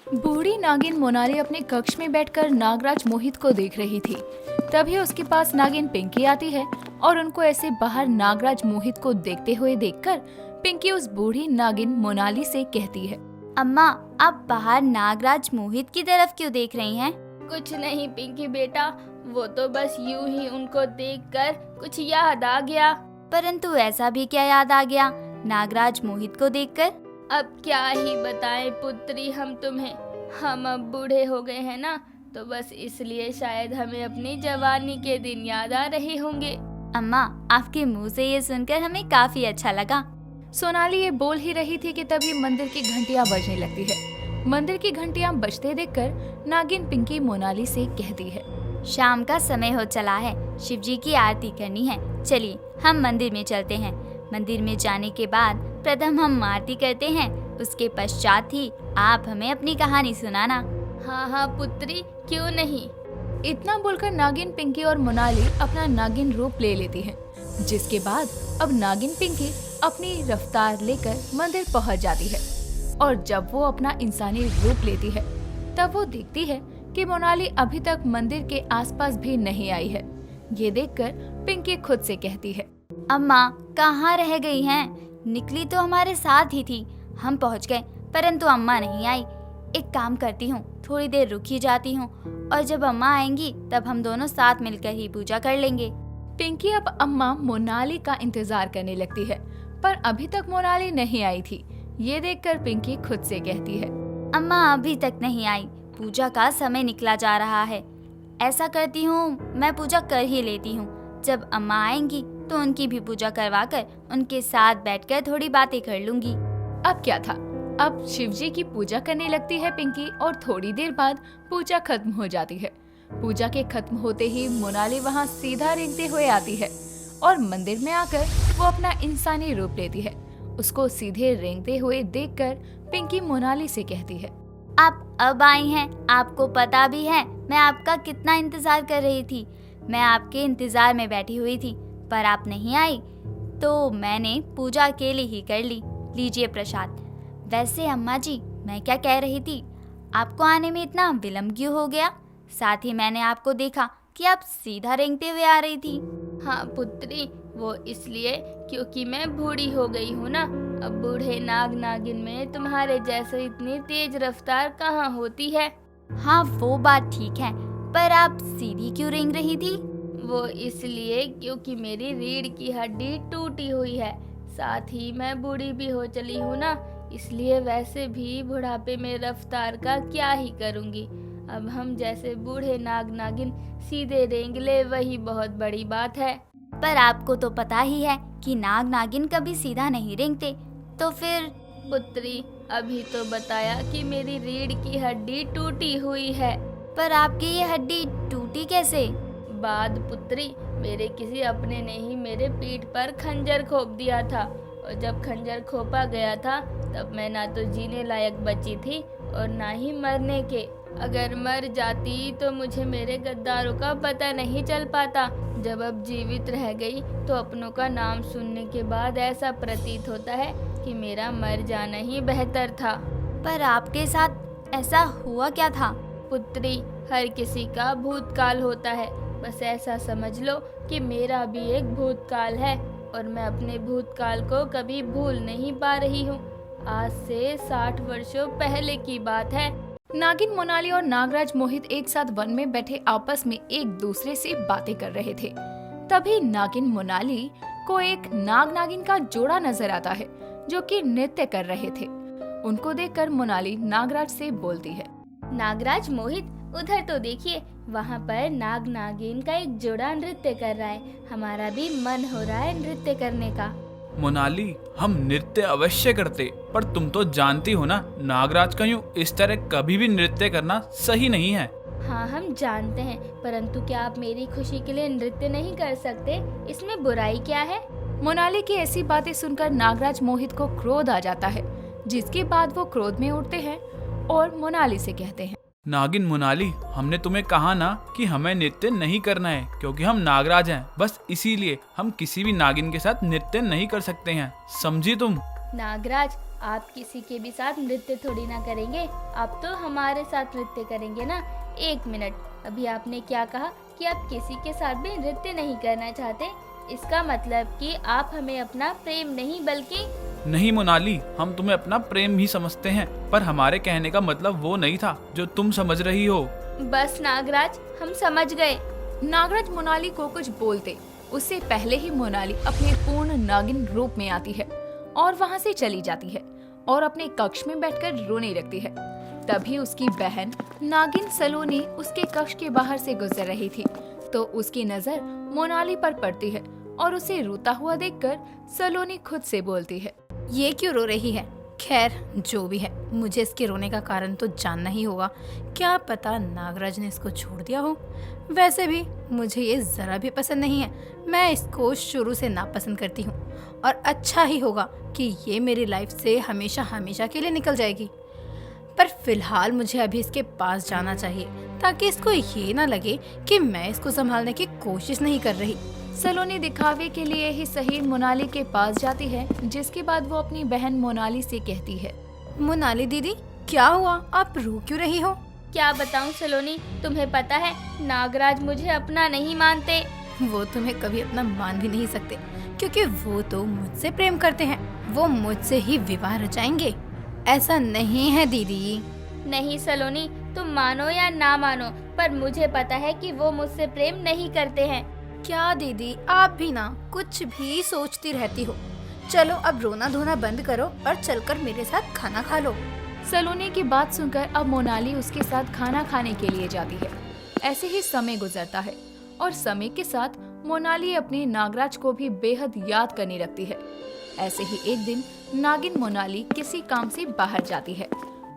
बूढ़ी नागिन मोनाली अपने कक्ष में बैठकर नागराज मोहित को देख रही थी। तभी उसके पास नागिन पिंकी आती है और उनको ऐसे बाहर नागराज मोहित को देखते हुए देखकर पिंकी उस बूढ़ी नागिन मोनाली से कहती है, अम्मा, आप बाहर नागराज मोहित की तरफ क्यों देख रही हैं? कुछ नहीं पिंकी बेटा, वो तो बस यूं ही उनको देखकर कुछ याद आ गया। परंतु ऐसा भी क्या याद आ गया नागराज मोहित को देखकर? अब क्या ही बताएं पुत्री हम तुम्हें, हम अब बूढ़े हो गए हैं ना, तो बस इसलिए शायद हमें अपनी जवानी के दिन याद आ रहे होंगे। अम्मा, आपके मुंह से ये सुनकर हमें काफी अच्छा लगा। सोनाली ये बोल ही रही थी कि तभी मंदिर की घंटियां बजने लगती है। मंदिर की घंटियां बजते देखकर नागिन पिंकी मोनाली से कहती है, शाम का समय हो चला है, शिव जी की आरती करनी है। चलिए हम मंदिर में चलते हैं। मंदिर में जाने के बाद प्रथम हम आरती करते हैं, उसके पश्चात ही आप हमें अपनी कहानी सुनाना। हाँ हाँ पुत्री, क्यों नहीं। इतना बोलकर नागिन पिंकी और मोनाली अपना नागिन रूप ले लेती हैं। जिसके बाद अब नागिन पिंकी अपनी रफ्तार लेकर मंदिर पहुंच जाती है और जब वो अपना इंसानी रूप लेती है तब वो देखती है कि मोनाली अभी तक मंदिर के आसपास भी नहीं आई है। ये देखकर पिंकी खुद से कहती है, अम्मा कहाँ रह गई हैं? निकली तो हमारे साथ ही थी, हम पहुँच गए परंतु अम्मा नहीं आई। एक काम करती हूँ, थोड़ी देर रुक ही जाती हूँ और जब अम्मा आएंगी तब हम दोनों साथ मिलकर ही पूजा कर लेंगे। पिंकी अब अम्मा मोनाली का इंतजार करने लगती है पर अभी तक मोनाली नहीं आई थी। ये देखकर पिंकी खुद से कहती है, अम्मा अभी तक नहीं आई, पूजा का समय निकला जा रहा है। ऐसा करती हूँ, मैं पूजा कर ही लेती हूँ। जब अम्मा आएंगी तो उनकी भी पूजा करवाकर उनके साथ बैठकर थोड़ी बातें कर लूंगी। अब क्या था, अब शिवजी की पूजा करने लगती है पिंकी और थोड़ी देर बाद पूजा खत्म हो जाती है। पूजा के खत्म होते ही मोनाली वहाँ सीधा रेंगते हुए आती है और मंदिर में आकर वो अपना इंसानी रूप लेती है। उसको सीधे रेंगते हुए देखकर पिंकी मोनाली से कहती है, आप अब आई हैं, आपको पता भी है मैं आपका कितना इंतजार कर रही थी। मैं आपके इंतजार में बैठी हुई थी पर आप नहीं आई तो मैंने पूजा अकेले ही कर ली। लीजिए प्रसाद। वैसे अम्मा जी, मैं क्या कह रही थी, आपको आने में इतना विलम्ब क्यों हो गया? साथ ही मैंने आपको देखा कि आप सीधा रेंगते हुए आ रही थी। हाँ पुत्री, वो इसलिए क्योंकि मैं बूढ़ी हो गई हूँ ना। अब बूढ़े नाग नागिन में तुम्हारे जैसे इतनी तेज रफ्तार कहाँ होती है। हाँ वो बात ठीक है, पर आप सीधी क्यों रेंग रही थी? वो इसलिए क्योंकि मेरी रीढ़ की हड्डी टूटी हुई है, साथ ही मैं बूढ़ी भी हो चली हूँ ना, इसलिए वैसे भी बुढ़ापे में रफ्तार का क्या ही करूँगी। अब हम जैसे बूढ़े नाग नागिन सीधे रेंग ले, वही बहुत बड़ी बात है। पर आपको तो पता ही है कि नाग नागिन कभी सीधा नहीं रेंगते, तो फिर? पुत्री, अभी तो बताया कि मेरी रीढ़ की हड्डी टूटी हुई है। पर आपकी ये हड्डी टूटी कैसे? बाद पुत्री, मेरे किसी अपने ने ही मेरे पीठ पर खंजर खोप दिया था और जब खंजर खोपा गया था तब मैं ना तो जीने लायक बची थी और ना ही मरने के। अगर मर जाती तो मुझे मेरे गद्दारों का पता नहीं चल पाता। जब अब जीवित रह गई तो अपनों का नाम सुनने के बाद ऐसा प्रतीत होता है कि मेरा मर जाना ही बेहतर था। पर आपके साथ ऐसा हुआ क्या था? पुत्री, हर किसी का भूतकाल होता है, बस ऐसा समझ लो कि मेरा भी एक भूतकाल है और मैं अपने भूतकाल को कभी भूल नहीं पा रही हूँ। आज से 60 वर्षों पहले की बात है। नागिन मोनाली और नागराज मोहित एक साथ वन में बैठे आपस में एक दूसरे से बातें कर रहे थे। तभी नागिन मोनाली को एक नाग नागिन का जोड़ा नजर आता है जो कि नृत्य कर रहे थे। उनको देखकर मोनाली नागराज से बोलती है, नागराज मोहित, उधर तो देखिए, वहाँ पर नाग नागिन का एक जोड़ा नृत्य कर रहा है। हमारा भी मन हो रहा है नृत्य करने का। मोनाली, हम नृत्य अवश्य करते, पर तुम तो जानती हो ना, नागराज का यूं इस तरह कभी भी नृत्य करना सही नहीं है। हाँ हम जानते हैं, परंतु क्या आप मेरी खुशी के लिए नृत्य नहीं कर सकते? इसमें बुराई क्या है? मोनाली की ऐसी बातें सुनकर नागराज मोहित को क्रोध आ जाता है, जिसके बाद वो क्रोध में उठते हैं और मोनाली से कहते हैं, नागिन मोनाली, हमने तुम्हें कहा ना कि हमें नृत्य नहीं करना है, क्योंकि हम नागराज हैं। बस इसीलिए हम किसी भी नागिन के साथ नृत्य नहीं कर सकते हैं, समझी तुम? नागराज, आप किसी के भी साथ नृत्य थोड़ी ना करेंगे, आप तो हमारे साथ नृत्य करेंगे ना। एक मिनट, अभी आपने क्या कहा कि आप किसी के साथ भी नृत्य नहीं करना चाहते? इसका मतलब कि आप हमें अपना प्रेम नहीं बल्कि नहीं मोनाली, हम तुम्हें अपना प्रेम ही समझते हैं, पर हमारे कहने का मतलब वो नहीं था जो तुम समझ रही हो। बस नागराज, हम समझ गए। नागराज मोनाली को कुछ बोलते उससे पहले ही मोनाली अपने पूर्ण नागिन रूप में आती है और वहाँ से चली जाती है और अपने कक्ष में बैठकर रोने लगती है। तभी उसकी बहन नागिन सलोनी उसके कक्ष के बाहर से गुजर रही थी, तो उसकी नजर मोनाली पर पड़ती है और उसे रोता हुआ देखकर सलोनी खुद से बोलती है, ये क्यों रो रही है? खैर जो भी है, मुझे इसके रोने का कारण तो जानना ही होगा। क्या पता नागराज ने इसको छोड़ दिया हो। वैसे भी मुझे ये जरा भी पसंद नहीं है। मैं इसको शुरू से नापसंद करती हूँ और अच्छा ही होगा कि ये मेरी लाइफ से हमेशा हमेशा के लिए निकल जाएगी। पर फिलहाल मुझे अभी इसके पास जाना चाहिए ताकि इसको ये ना लगे कि मैं इसको संभालने की कोशिश नहीं कर रही। सलोनी दिखावे के लिए ही सही मोनाली के पास जाती है, जिसके बाद वो अपनी बहन मोनाली से कहती है, मोनाली दीदी, क्या हुआ? आप रो क्यों रही हो? क्या बताऊं सलोनी, तुम्हें पता है नागराज मुझे अपना नहीं मानते। वो तुम्हें कभी अपना मान भी नहीं सकते, क्योंकि वो तो मुझसे प्रेम करते हैं। वो मुझसे ही विवाह रचाएंगे। ऐसा नहीं है दीदी। नहीं सलोनी, तुम मानो या ना मानो, पर मुझे पता है कि वो मुझसे प्रेम नहीं करते हैं। क्या दीदी, आप भी ना कुछ भी सोचती रहती हो। चलो अब रोना धोना बंद करो और चलकर मेरे साथ खाना खा लो। सलोनी की बात सुनकर अब मोनाली उसके साथ खाना खाने के लिए जाती है। ऐसे ही समय गुजरता है और समय के साथ मोनाली अपने नागराज को भी बेहद याद करने लगती है। ऐसे ही एक दिन नागिन मोनाली किसी काम से बाहर जाती है।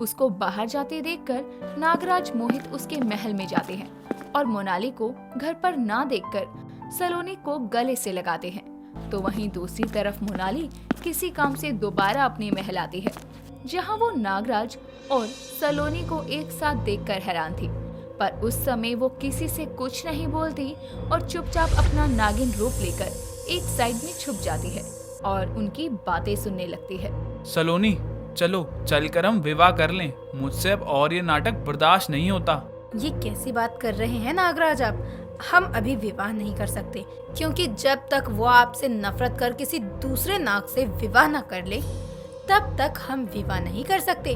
उसको बाहर जाते देखकर नागराज मोहित उसके महल में जाते हैं और मोनाली को घर पर ना देखकर सलोनी को गले से लगाते हैं। तो वहीं दूसरी तरफ मोनाली किसी काम से दोबारा अपने महल आती है, जहां वो नागराज और सलोनी को एक साथ देखकर हैरान थी। पर उस समय वो किसी से कुछ नहीं बोलती और चुपचाप अपना नागिन रूप लेकर एक साइड में छुप जाती है और उनकी बातें सुनने लगती है। सलोनी, चलो चलकर हम विवाह कर लें। मुझसे अब और ये नाटक बर्दाश्त नहीं होता। ये कैसी बात कर रहे हैं नागराज आप? हम अभी विवाह नहीं कर सकते, क्योंकि जब तक वो आपसे नफरत कर किसी दूसरे नाग से विवाह न कर ले, तब तक हम विवाह नहीं कर सकते।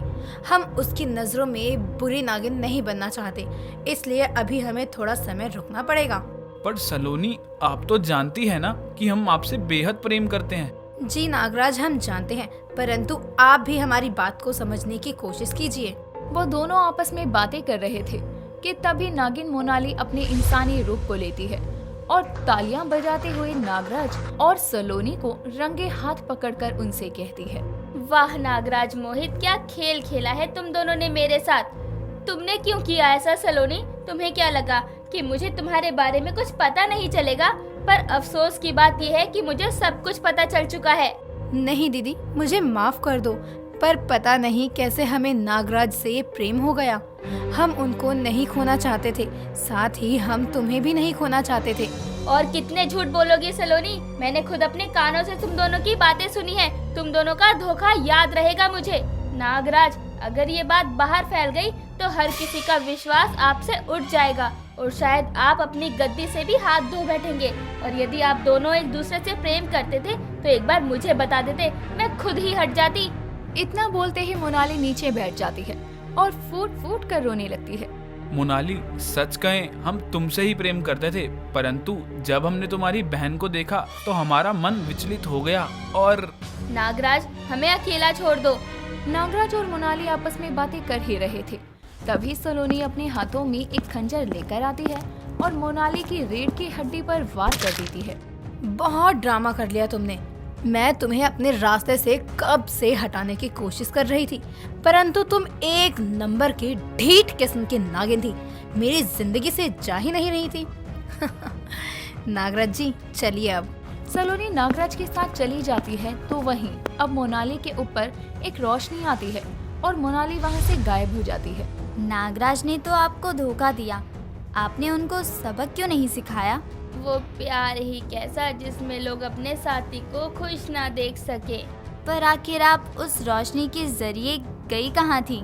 हम उसकी नजरों में बुरी नागिन नहीं बनना चाहते, इसलिए अभी हमें थोड़ा समय रुकना पड़ेगा। पर सलोनी, आप तो जानती है ना कि हम आपसे बेहद प्रेम करते हैं। जी नागराज, हम जानते हैं, परंतु आप भी हमारी बात को समझने की कोशिश कीजिए। वो दोनों आपस में बातें कर रहे थे कि तभी नागिन मोनाली अपने इंसानी रूप को लेती है और तालियां बजाते हुए नागराज और सलोनी को रंगे हाथ पकड़कर उनसे कहती है, वाह नागराज मोहित, क्या खेल खेला है तुम दोनों ने मेरे साथ। तुमने क्यों किया ऐसा सलोनी? तुम्हें क्या लगा कि मुझे तुम्हारे बारे में कुछ पता नहीं चलेगा? पर अफसोस की बात यह है कि मुझे सब कुछ पता चल चुका है। नहीं दीदी, मुझे माफ कर दो, पर पता नहीं कैसे हमें नागराज से प्रेम हो गया। हम उनको नहीं खोना चाहते थे, साथ ही हम तुम्हें भी नहीं खोना चाहते थे। और कितने झूठ बोलोगी सलोनी, मैंने खुद अपने कानों से तुम दोनों की बातें सुनी है। तुम दोनों का धोखा याद रहेगा मुझे। नागराज, अगर ये बात बाहर फैल गई तो हर किसी का विश्वास आपसे उठ जाएगा और शायद आप अपनी गद्दी से भी हाथ धो बैठेंगे। और यदि आप दोनों एक दूसरे से प्रेम करते थे तो एक बार मुझे बता देते, मैं खुद ही हट जाती। इतना बोलते ही मोनाली नीचे बैठ जाती है और फूट फूट कर रोने लगती है। मोनाली, सच कहें हम तुमसे ही प्रेम करते थे, परंतु जब हमने तुम्हारी बहन को देखा तो हमारा मन विचलित हो गया और नागराज, हमें अकेला छोड़ दो। नागराज और मोनाली आपस में बातें कर ही रहे थे। तभी सलोनी अपने हाथों में एक खंजर लेकर आती है और मोनाली की रीढ़ की हड्डी पर वार कर देती है। बहुत ड्रामा कर लिया तुमने। मैं तुम्हें अपने रास्ते से कब से हटाने की कोशिश कर रही थी, परंतु तुम एक नंबर की ढीठ किस्म की नागिन थी, मेरी जिंदगी से जा ही नहीं रही थी। नागराज जी, चलिए अब। सलोनी नागराज के साथ चली जाती है तो वहीं अब मोनाली के ऊपर एक रोशनी आती है और मोनाली वहां से गायब हो जाती है। नागराज ने तो आपको धोखा दिया, आपने उनको सबक क्यों नहीं सिखाया? वो प्यार ही कैसा जिसमें लोग अपने साथी को खुश ना देख सके। पर आखिर आप उस रोशनी के जरिए गई कहाँ थी?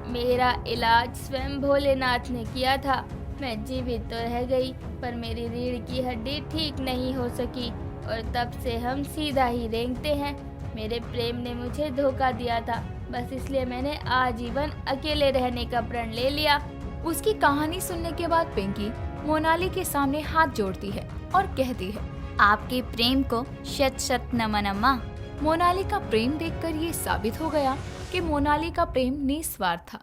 मेरा इलाज स्वयं भोलेनाथ ने किया था। मैं जीवित तो रह गई, पर मेरी रीढ़ की हड्डी ठीक नहीं हो सकी और तब से हम सीधा ही रेंगते हैं। मेरे प्रेम ने मुझे धोखा दिया था, बस इसलिए मैंने आजीवन अकेले रहने का प्रण ले लिया। उसकी कहानी सुनने के बाद पिंकी मोनाली के सामने हाथ जोड़ती है और कहती है, आपके प्रेम को शत शत नमन अम्मा। मोनाली का प्रेम देखकर ये साबित हो गया कि मोनाली का प्रेम निस्वार्थ था।